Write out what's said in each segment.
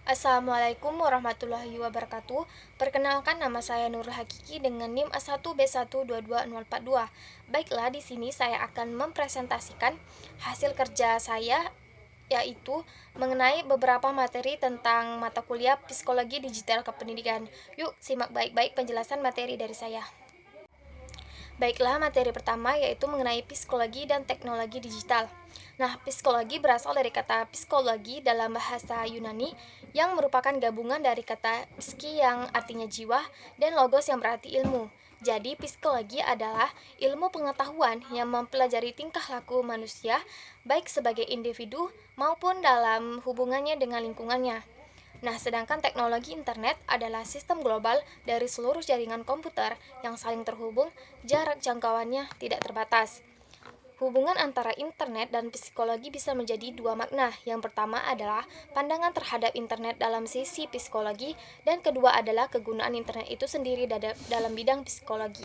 Assalamualaikum warahmatullahi wabarakatuh. Perkenalkan, nama saya Nurul Hakiki dengan NIM A1B1222042. Baiklah, di sini saya akan mempresentasikan hasil kerja saya, yaitu mengenai beberapa materi tentang mata kuliah Psikologi Digital Kependidikan. Yuk, simak baik-baik penjelasan materi dari saya. Baiklah, materi pertama yaitu mengenai psikologi dan teknologi digital. Nah, psikologi berasal dari kata psikologi dalam bahasa Yunani yang merupakan gabungan dari kata psiki yang artinya jiwa dan logos yang berarti ilmu. Jadi, psikologi adalah ilmu pengetahuan yang mempelajari tingkah laku manusia baik sebagai individu maupun dalam hubungannya dengan lingkungannya. Nah, sedangkan teknologi internet adalah sistem global dari seluruh jaringan komputer yang saling terhubung, jarak jangkauannya tidak terbatas. Hubungan antara internet dan psikologi bisa menjadi dua makna. Yang pertama adalah pandangan terhadap internet dalam sisi psikologi, dan kedua adalah kegunaan internet itu sendiri dalam bidang psikologi.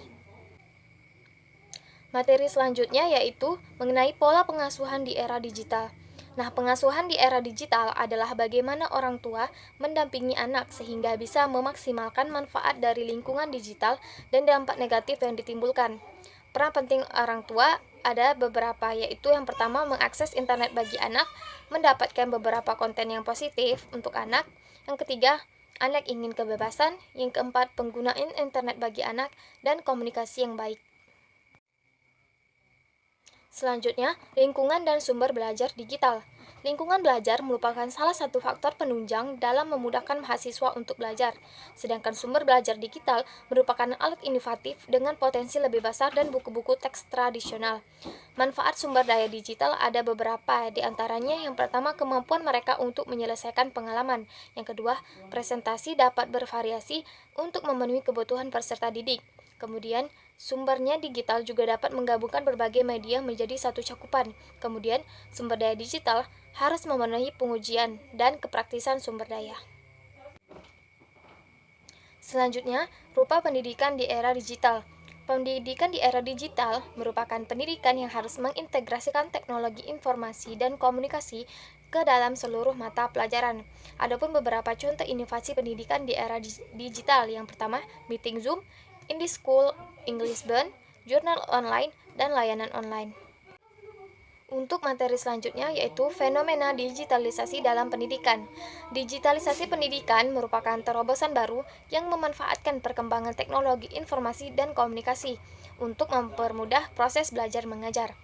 Materi selanjutnya yaitu mengenai pola pengasuhan di era digital. Nah, pengasuhan di era digital adalah bagaimana orang tua mendampingi anak sehingga bisa memaksimalkan manfaat dari lingkungan digital dan dampak negatif yang ditimbulkan. Peran penting orang tua ada beberapa, yaitu yang pertama mengakses internet bagi anak, mendapatkan beberapa konten yang positif untuk anak. Yang ketiga, anak ingin kebebasan. Yang keempat, penggunaan internet bagi anak dan komunikasi yang baik. Selanjutnya, lingkungan dan sumber belajar digital. Lingkungan belajar merupakan salah satu faktor penunjang dalam memudahkan mahasiswa untuk belajar, sedangkan sumber belajar digital merupakan alat inovatif dengan potensi lebih besar dan buku-buku teks tradisional. Manfaat sumber daya digital ada beberapa, di antaranya yang pertama kemampuan mereka untuk menyelesaikan pengalaman, yang kedua presentasi dapat bervariasi untuk memenuhi kebutuhan peserta didik. Kemudian, sumbernya digital juga dapat menggabungkan berbagai media menjadi satu cakupan. Kemudian, sumber daya digital harus memenuhi pengujian dan kepraktisan sumber daya. Selanjutnya, rupa pendidikan di era digital. Pendidikan di era digital merupakan pendidikan yang harus mengintegrasikan teknologi informasi dan komunikasi ke dalam seluruh mata pelajaran. Adapun beberapa contoh inovasi pendidikan di era digital, yang pertama, meeting Zoom, Indie School, English Burn, jurnal online, dan layanan online. Untuk materi selanjutnya yaitu fenomena digitalisasi dalam pendidikan. Digitalisasi pendidikan merupakan terobosan baru yang memanfaatkan perkembangan teknologi informasi dan komunikasi untuk mempermudah proses belajar mengajar.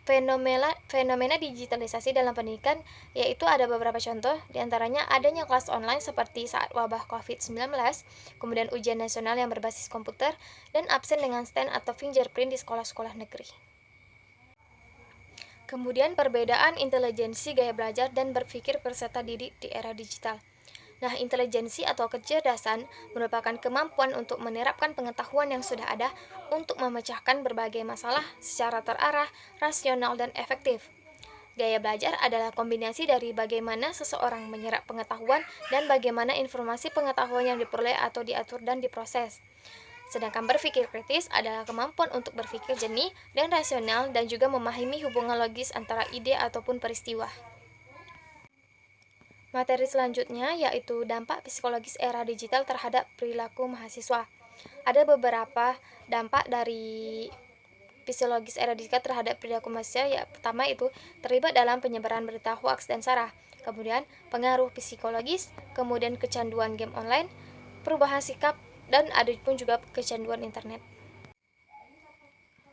Fenomena digitalisasi dalam pendidikan yaitu ada beberapa contoh, diantaranya adanya kelas online seperti saat wabah COVID-19, kemudian ujian nasional yang berbasis komputer, dan absen dengan stand atau fingerprint di sekolah-sekolah negeri. Kemudian perbedaan intelijensi gaya belajar dan berpikir peserta didik di era digital. Nah, intelijensi atau kecerdasan merupakan kemampuan untuk menerapkan pengetahuan yang sudah ada untuk memecahkan berbagai masalah secara terarah, rasional, dan efektif. Gaya belajar adalah kombinasi dari bagaimana seseorang menyerap pengetahuan dan bagaimana informasi pengetahuan yang diperoleh atau diatur dan diproses. Sedangkan berpikir kritis adalah kemampuan untuk berpikir jernih dan rasional dan juga memahami hubungan logis antara ide ataupun peristiwa. Materi selanjutnya yaitu dampak psikologis era digital terhadap perilaku mahasiswa. Ada beberapa dampak dari psikologis era digital terhadap perilaku mahasiswa. Ya, pertama itu terlibat dalam penyebaran berita hoaks dan sara. Kemudian pengaruh psikologis, kemudian kecanduan game online, perubahan sikap, dan ada pun juga kecanduan internet.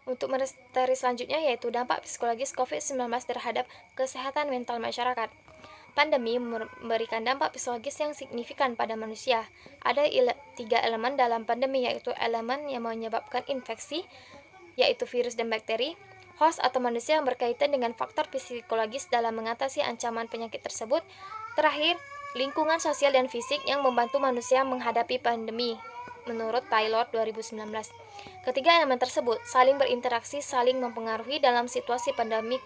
Untuk materi selanjutnya yaitu dampak psikologis COVID-19 terhadap kesehatan mental masyarakat. Pandemi memberikan dampak psikologis yang signifikan pada manusia. Ada 3 elemen dalam pandemi, yaitu elemen yang menyebabkan infeksi, yaitu virus dan bakteri, host atau manusia yang berkaitan dengan faktor psikologis dalam mengatasi ancaman penyakit tersebut, terakhir, lingkungan sosial dan fisik yang membantu manusia menghadapi pandemi, menurut Taylor 2019. Ketiga elemen tersebut saling berinteraksi, saling mempengaruhi dalam situasi pandemi.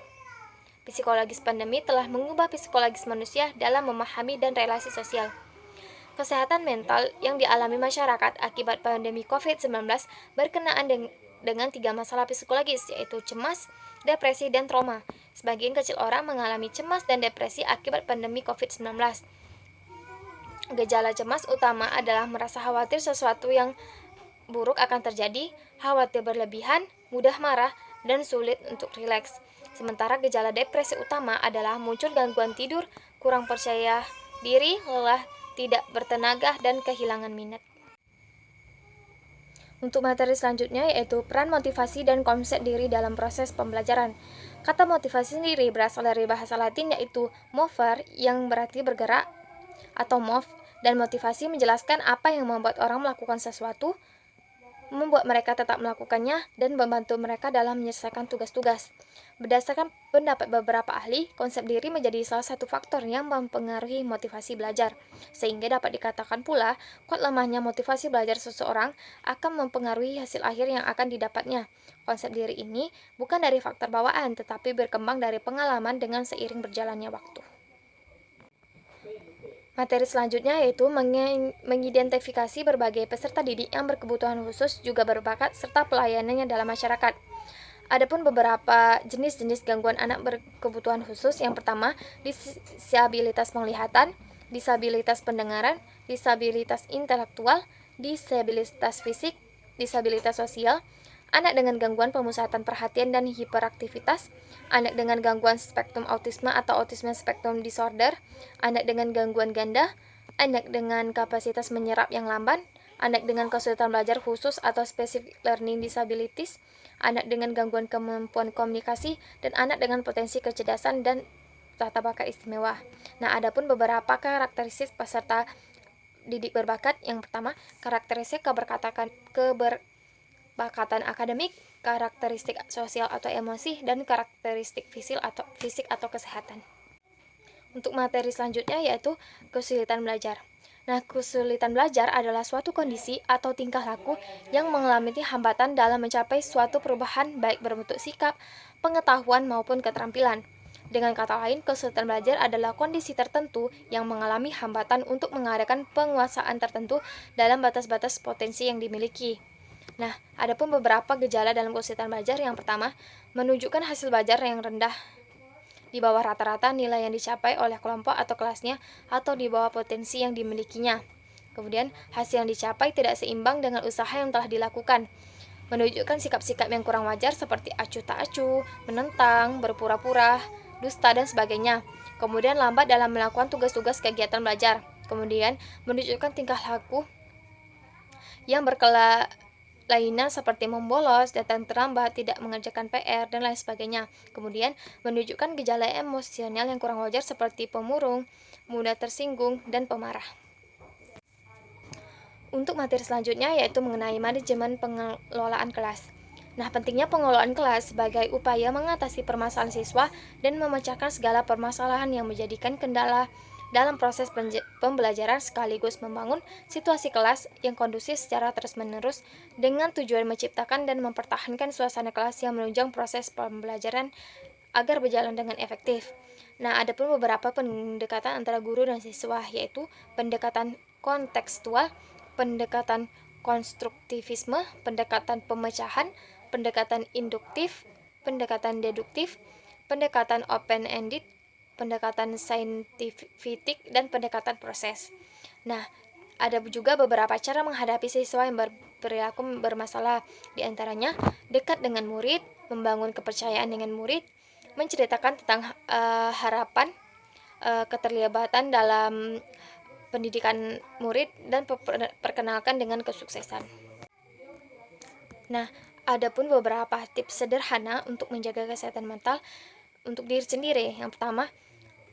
Psikologis pandemi telah mengubah psikologis manusia dalam memahami dan relasi sosial. Kesehatan mental yang dialami masyarakat akibat pandemi COVID-19 berkenaan dengan 3 masalah psikologis, yaitu cemas, depresi, dan trauma. Sebagian kecil orang mengalami cemas dan depresi akibat pandemi COVID-19. Gejala cemas utama adalah merasa khawatir sesuatu yang buruk akan terjadi, khawatir berlebihan, mudah marah, dan sulit untuk rileks. Sementara gejala depresi utama adalah muncul gangguan tidur, kurang percaya diri, lelah, tidak bertenaga, dan kehilangan minat. Untuk materi selanjutnya yaitu peran motivasi dan konsep diri dalam proses pembelajaran. Kata motivasi sendiri berasal dari bahasa Latin yaitu mover yang berarti bergerak atau move, dan motivasi menjelaskan apa yang membuat orang melakukan sesuatu, membuat mereka tetap melakukannya, dan membantu mereka dalam menyelesaikan tugas-tugas. Berdasarkan pendapat beberapa ahli, konsep diri menjadi salah satu faktor yang mempengaruhi motivasi belajar, sehingga dapat dikatakan pula, kuat lemahnya motivasi belajar seseorang akan mempengaruhi hasil akhir yang akan didapatnya. Konsep diri ini bukan dari faktor bawaan, tetapi berkembang dari pengalaman dengan seiring berjalannya waktu. Materi selanjutnya yaitu mengidentifikasi berbagai peserta didik yang berkebutuhan khusus, juga berbakat, serta pelayanannya dalam masyarakat. Adapun beberapa jenis-jenis gangguan anak berkebutuhan khusus. Yang pertama, disabilitas penglihatan, disabilitas pendengaran, disabilitas intelektual, disabilitas fisik, disabilitas sosial, anak dengan gangguan pemusatan perhatian dan hiperaktivitas, anak dengan gangguan spektrum autisme atau autism spectrum disorder, anak dengan gangguan ganda, anak dengan kapasitas menyerap yang lamban, anak dengan kesulitan belajar khusus atau specific learning disabilities, anak dengan gangguan kemampuan komunikasi, dan anak dengan potensi kecerdasan dan tata bakat istimewa. Nah, adapun beberapa karakteristik peserta didik berbakat. Yang pertama, karakteristik keberkatan akademik, karakteristik sosial atau emosi, dan karakteristik fisik atau kesehatan. Untuk materi selanjutnya yaitu kesulitan belajar. Nah, kesulitan belajar adalah suatu kondisi atau tingkah laku yang mengalami hambatan dalam mencapai suatu perubahan baik berbentuk sikap, pengetahuan maupun keterampilan. Dengan kata lain, kesulitan belajar adalah kondisi tertentu yang mengalami hambatan untuk mengadakan penguasaan tertentu dalam batas-batas potensi yang dimiliki. Nah, adapun beberapa gejala dalam kesulitan belajar. Yang pertama, menunjukkan hasil belajar yang rendah, di bawah rata-rata nilai yang dicapai oleh kelompok atau kelasnya, atau di bawah potensi yang dimilikinya. Kemudian, hasil yang dicapai tidak seimbang dengan usaha yang telah dilakukan. Menunjukkan sikap-sikap yang kurang wajar seperti acuh tak acuh, menentang, berpura-pura, dusta, dan sebagainya. Kemudian, lambat dalam melakukan tugas-tugas kegiatan belajar. Kemudian, menunjukkan tingkah laku yang berkelainan seperti membolos, datang terlambat, tidak mengerjakan PR, dan lain sebagainya. Kemudian, menunjukkan gejala emosional yang kurang wajar seperti pemurung, mudah tersinggung, dan pemarah. Untuk materi selanjutnya yaitu mengenai manajemen pengelolaan kelas. Nah, pentingnya pengelolaan kelas sebagai upaya mengatasi permasalahan siswa dan memecahkan segala permasalahan yang menjadikan kendala dalam proses pembelajaran, sekaligus membangun situasi kelas yang kondusif secara terus-menerus dengan tujuan menciptakan dan mempertahankan suasana kelas yang menunjang proses pembelajaran agar berjalan dengan efektif. Nah, ada pun beberapa pendekatan antara guru dan siswa, yaitu pendekatan kontekstual, pendekatan konstruktivisme, pendekatan pemecahan, pendekatan induktif, pendekatan deduktif, pendekatan open-ended, pendekatan saintifik, dan pendekatan proses. Nah, ada juga beberapa cara menghadapi siswa yang berperilaku bermasalah, di antaranya dekat dengan murid, membangun kepercayaan dengan murid, menceritakan tentang harapan, keterlibatan dalam pendidikan murid, dan perkenalkan dengan kesuksesan. Nah, ada pun beberapa tips sederhana untuk menjaga kesehatan mental untuk diri sendiri. Yang pertama,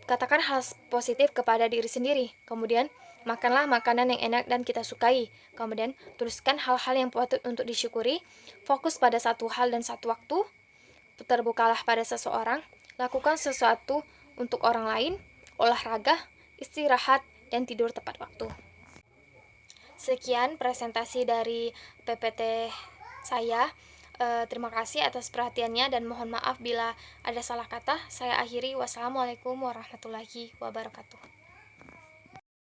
katakan hal positif kepada diri sendiri. Kemudian, makanlah makanan yang enak dan kita sukai. Kemudian, tuliskan hal-hal yang patut untuk disyukuri. Fokus pada satu hal dan satu waktu. Terbukalah pada seseorang. Lakukan sesuatu untuk orang lain. Olahraga, istirahat, dan tidur tepat waktu. Sekian presentasi dari PPT saya. Terima kasih atas perhatiannya dan mohon maaf bila ada salah kata. Saya akhiri. Wassalamualaikum warahmatullahi wabarakatuh.